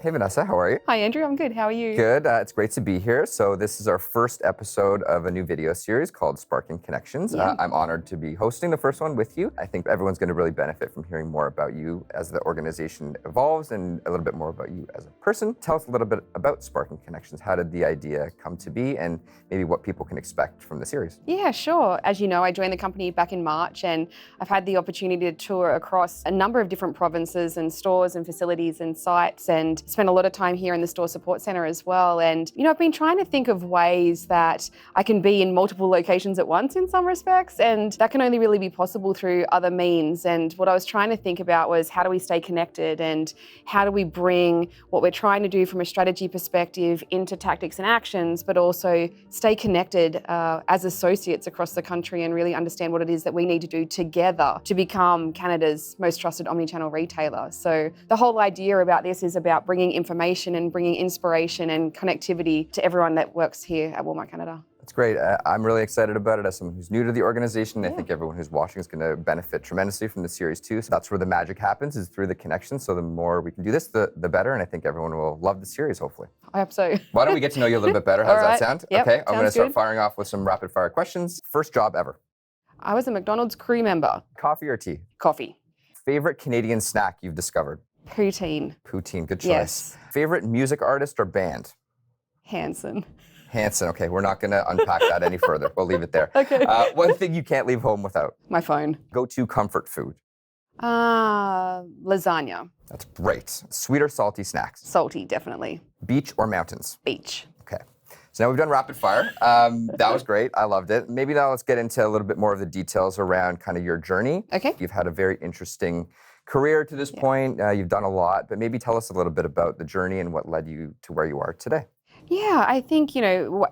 Hey Vanessa, how are you? Hi Andrew, I'm good. How are you? Good. It's great to be here. So this is our first episode of a new video series called Sparking Connections. Yeah. I'm honored to be hosting the first one with you. I think everyone's going to really benefit from hearing more about you as the organization evolves and a little bit more about you as a person. Tell us a little bit about Sparking Connections. How did the idea come to be and maybe what people can expect from the series? Yeah, sure. As you know, I joined the company back in March and I've had the opportunity to tour across a number of different provinces and stores and facilities and sites and spent a lot of time here in the store support center as well. And, I've been trying to think of ways that I can be in multiple locations at once in some respects, and that can only really be possible through other means. And what I was trying to think about was how do we stay connected and how do we bring what we're trying to do from a strategy perspective into tactics and actions, but also stay connected as associates across the country and really understand what it is that we need to do together to become Canada's most trusted omnichannel retailer. So the whole idea about this is about bringing information and bringing inspiration and connectivity to everyone that works here at Walmart Canada. That's great. I'm really excited about it as someone who's new to the organization. I think everyone who's watching is going to benefit tremendously from the series too. So that's where the magic happens, is through the connections. So the more we can do this, the better. And I think everyone will love the series, hopefully. I hope so. Why don't we get to know you a little bit better? How does that sound? Yep, okay, I'm going to start good. firing off with some rapid fire questions. First job ever. I was a McDonald's crew member. Coffee or tea? Coffee. Favorite Canadian snack you've discovered? Poutine. Poutine, good choice. Yes. Favorite music artist or band? Hanson. Hanson, okay, we're not gonna unpack that any further. We'll leave it there. Okay. One thing you can't leave home without? My phone. Go-to comfort food? Lasagna. That's great. Sweet or salty snacks? Salty, definitely. Beach or mountains? Beach. Okay. So now we've done rapid fire. That was great. I loved it. Maybe now let's get into a little bit more of the details around kind of your journey. Okay. You've had a very interesting career to this point. You've done a lot, but maybe tell us a little bit about the journey and what led you to where you are today. Yeah, I think,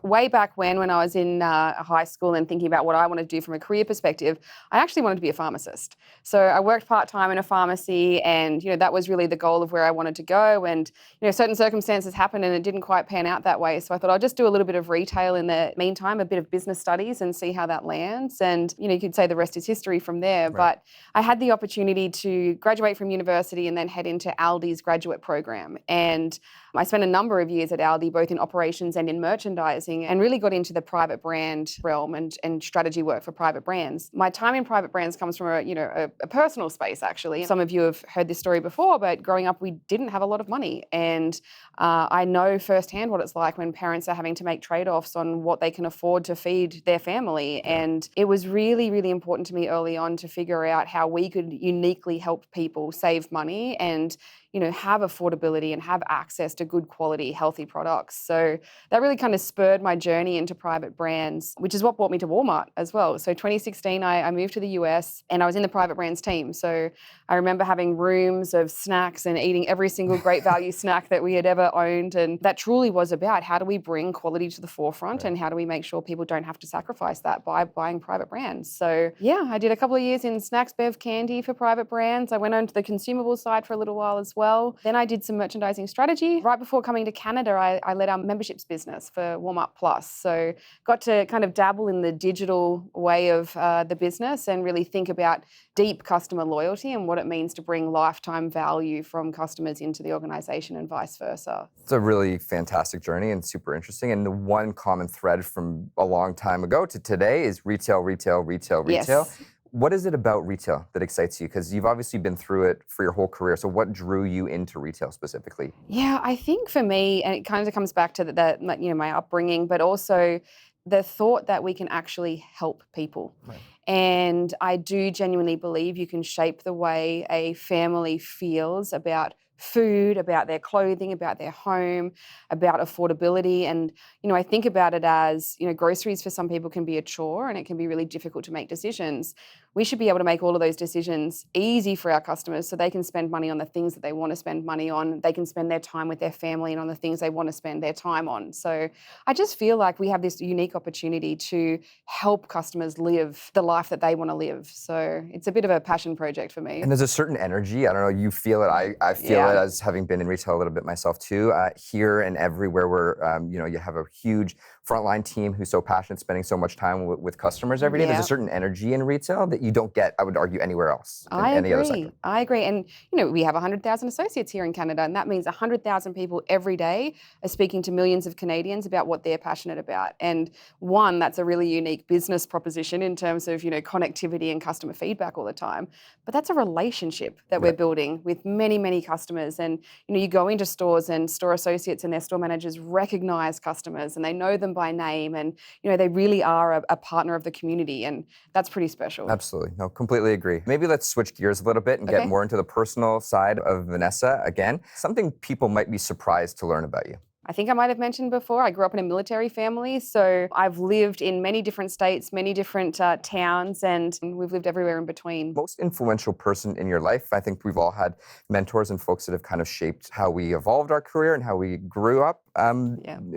way back when I was in high school and thinking about what I wanted to do from a career perspective, I actually wanted to be a pharmacist. So I worked part-time in a pharmacy and, that was really the goal of where I wanted to go. And, certain circumstances happened and it didn't quite pan out that way. So I thought I'll just do a little bit of retail in the meantime, a bit of business studies and see how that lands. And, you could say the rest is history from there. Right. But I had the opportunity to graduate from university and then head into Aldi's graduate program. And I spent a number of years at Aldi, both in operations and in merchandising, and really got into the private brand realm and strategy work for private brands. My time in private brands comes from a personal space, actually. Some of you have heard this story before, but growing up, we didn't have a lot of money. And I know firsthand what it's like when parents are having to make trade-offs on what they can afford to feed their family. And it was really, really important to me early on to figure out how we could uniquely help people save money and have affordability and have access to good quality, healthy products. So that really kind of spurred my journey into private brands, which is what brought me to Walmart as well. So 2016, I moved to the US and I was in the private brands team. So I remember having rooms of snacks and eating every single great value snack that we had ever owned. And that truly was about how do we bring quality to the forefront and how do we make sure people don't have to sacrifice that by buying private brands. So yeah, I did a couple of years in snacks, bev, candy for private brands. I went on to the consumable side for a little while as well. Then I did some merchandising strategy. Right before coming to Canada, I led our memberships business for Walmart Plus. So got to kind of dabble in the digital way of the business and really think about deep customer loyalty and what it means to bring lifetime value from customers into the organization and vice versa. It's a really fantastic journey and super interesting. And the one common thread from a long time ago to today is retail, retail, retail, retail. Yes. What is it about retail that excites you? Because you've obviously been through it for your whole career. So what drew you into retail specifically? Yeah, I think for me, and it kind of comes back to my upbringing, but also the thought that we can actually help people. Right. And I do genuinely believe you can shape the way a family feels about food, about their clothing, about their home, about affordability. And, I think about it as, groceries for some people can be a chore and it can be really difficult to make decisions. We should be able to make all of those decisions easy for our customers so they can spend money on the things that they want to spend money on. They can spend their time with their family and on the things they want to spend their time on. So I just feel like we have this unique opportunity to help customers live the life that they want to live. So it's a bit of a passion project for me. And there's a certain energy. I don't know, you feel it. I feel it as having been in retail a little bit myself too. Here and everywhere where, you have a huge frontline team who's so passionate, spending so much time with customers every day. There's a certain energy in retail that you don't get, I would argue, anywhere else in any other sector. I agree. And, we have 100,000 associates here in Canada, and that means 100,000 people every day are speaking to millions of Canadians about what they're passionate about. And one, that's a really unique business proposition in terms of, connectivity and customer feedback all the time. But that's a relationship that we're building with many, many customers. And, you go into stores and store associates and their store managers recognize customers and they know them by name. And, they really are a partner of the community. And that's pretty special. Absolutely. No, completely agree. Maybe let's switch gears a little bit and get more into the personal side of Venessa again. Something people might be surprised to learn about you. I think I might have mentioned before, I grew up in a military family, so I've lived in many different states, many different towns, and we've lived everywhere in between. Most influential person in your life, I think we've all had mentors and folks that have kind of shaped how we evolved our career and how we grew up.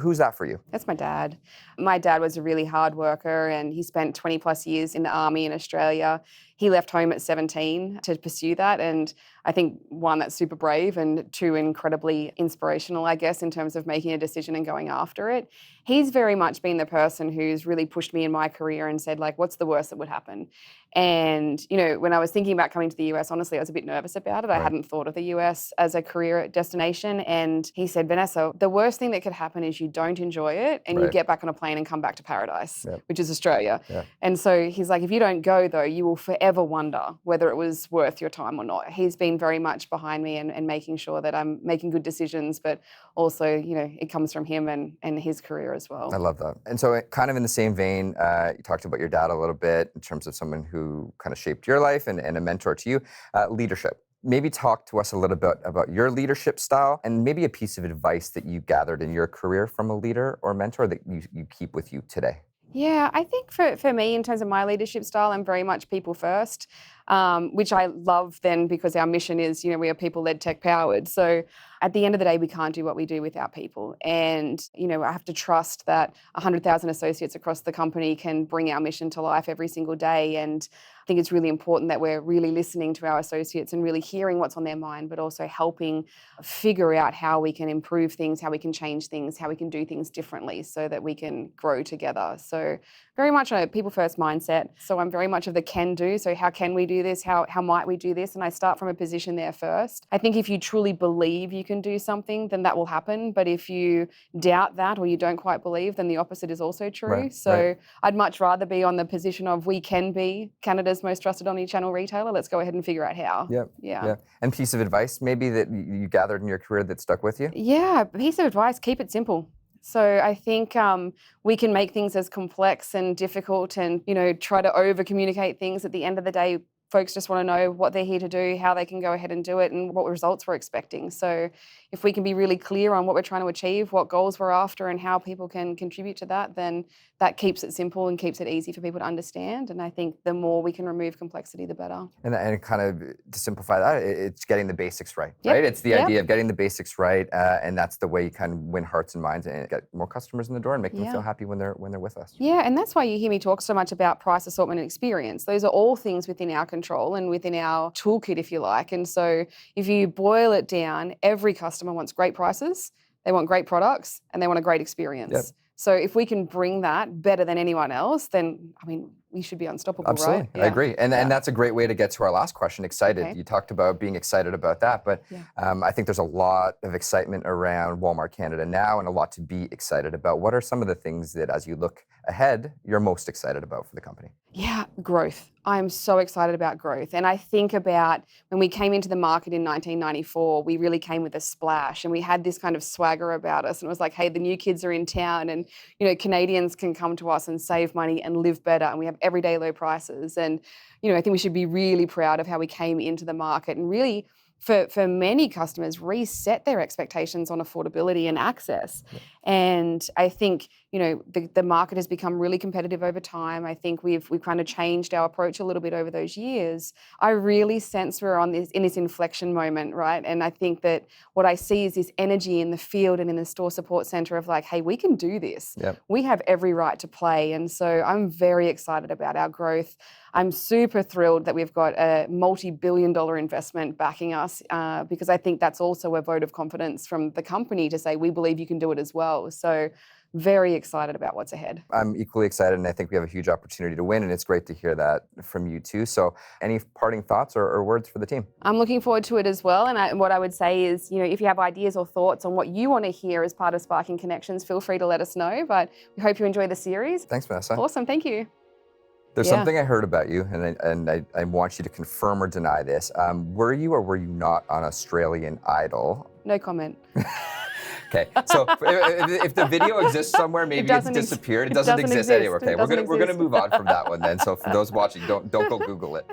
Who's that for you? That's my dad. My dad was a really hard worker and he spent 20 plus years in the army in Australia. He left home at 17 to pursue that, and I think one, that's super brave, and two, incredibly inspirational, I guess, in terms of making a decision and going after it. He's very much been the person who's really pushed me in my career and said, like, what's the worst that would happen? And, when I was thinking about coming to the US, honestly, I was a bit nervous about it. Right. I hadn't thought of the US as a career destination. And he said, Venessa, the worst thing that could happen is you don't enjoy it and you get back on a plane and come back to paradise, which is Australia. Yeah. And so he's like, if you don't go, though, you will forever wonder whether it was worth your time or not. He's been very much behind me and making sure that I'm making good decisions, but also, it comes from him and his career as well. I love that. And so kind of in the same vein, you talked about your dad a little bit in terms of someone who kind of shaped your life and a mentor to you. Leadership. Maybe talk to us a little bit about your leadership style and maybe a piece of advice that you gathered in your career from a leader or mentor that you keep with you today. Yeah, I think for me, in terms of my leadership style, I'm very much people first, which I love then because our mission is, we are people-led, tech-powered. So at the end of the day, we can't do what we do without people. And, I have to trust that 100,000 associates across the company can bring our mission to life every single day. And I think it's really important that we're really listening to our associates and really hearing what's on their mind, but also helping figure out how we can improve things, how we can change things, how we can do things differently so that we can grow together. So very much a people-first mindset. So I'm very much of the can-do. So how can we do this? How might we do this? And I start from a position there first. I think if you truly believe you can do something, then that will happen. But if you doubt that or you don't quite believe, then the opposite is also true. Right, so I'd much rather be on the position of we can be Canada's most trusted omni-channel retailer. Let's go ahead and figure out how. Yeah. And piece of advice maybe that you gathered in your career that stuck with you? Yeah, piece of advice, keep it simple. So I think we can make things as complex and difficult and, try to over-communicate things. At the end of the day, folks just want to know what they're here to do, how they can go ahead and do it, and what results we're expecting. So if we can be really clear on what we're trying to achieve, what goals we're after, and how people can contribute to that, then that keeps it simple and keeps it easy for people to understand. And I think the more we can remove complexity, the better. And kind of to simplify that, it's getting the basics right, right? It's the idea of getting the basics right, and that's the way you kind of win hearts and minds and get more customers in the door and make them feel happy when they're with us. Yeah, and that's why you hear me talk so much about price, assortment, and experience. Those are all things within our control and within our toolkit, if you like. And so if you boil it down, every customer wants great prices, they want great products, and they want a great experience. Yep. So if we can bring that better than anyone else, then, we should be unstoppable, Absolutely. right? I agree. And that's a great way to get to our last question, excited. Okay. You talked about being excited about that, but I think there's a lot of excitement around Walmart Canada now and a lot to be excited about. What are some of the things that, as you look ahead, you're most excited about for the company? Yeah, growth. I'm so excited about growth. And I think about when we came into the market in 1994, we really came with a splash and we had this kind of swagger about us. And it was like, hey, the new kids are in town and, Canadians can come to us and save money and live better. And we have everyday low prices. And, I think we should be really proud of how we came into the market and really, for many customers, reset their expectations on affordability and access. Yeah. And I think, the market has become really competitive over time. I think we've kind of changed our approach a little bit over those years. I really sense we're in this inflection moment, right? And I think that what I see is this energy in the field and in the store support center of like, hey, we can do this. Yep. We have every right to play. And so I'm very excited about our growth. I'm super thrilled that we've got a multi-billion-dollar investment backing us because I think that's also a vote of confidence from the company to say, we believe you can do it as well. So very excited about what's ahead. I'm equally excited, and I think we have a huge opportunity to win, and it's great to hear that from you too. So any parting thoughts or words for the team? I'm looking forward to it as well. And what I would say is, if you have ideas or thoughts on what you want to hear as part of Sparking Connections, feel free to let us know. But we hope you enjoy the series. Thanks, Vanessa. Awesome. Thank you. There's something I heard about you, and I want you to confirm or deny this. Were you or were you not on Australian Idol? No comment. Okay, so if the video exists somewhere, maybe it's disappeared. It doesn't exist anywhere. Okay, we're gonna move on from that one then. So for those watching, don't go Google it.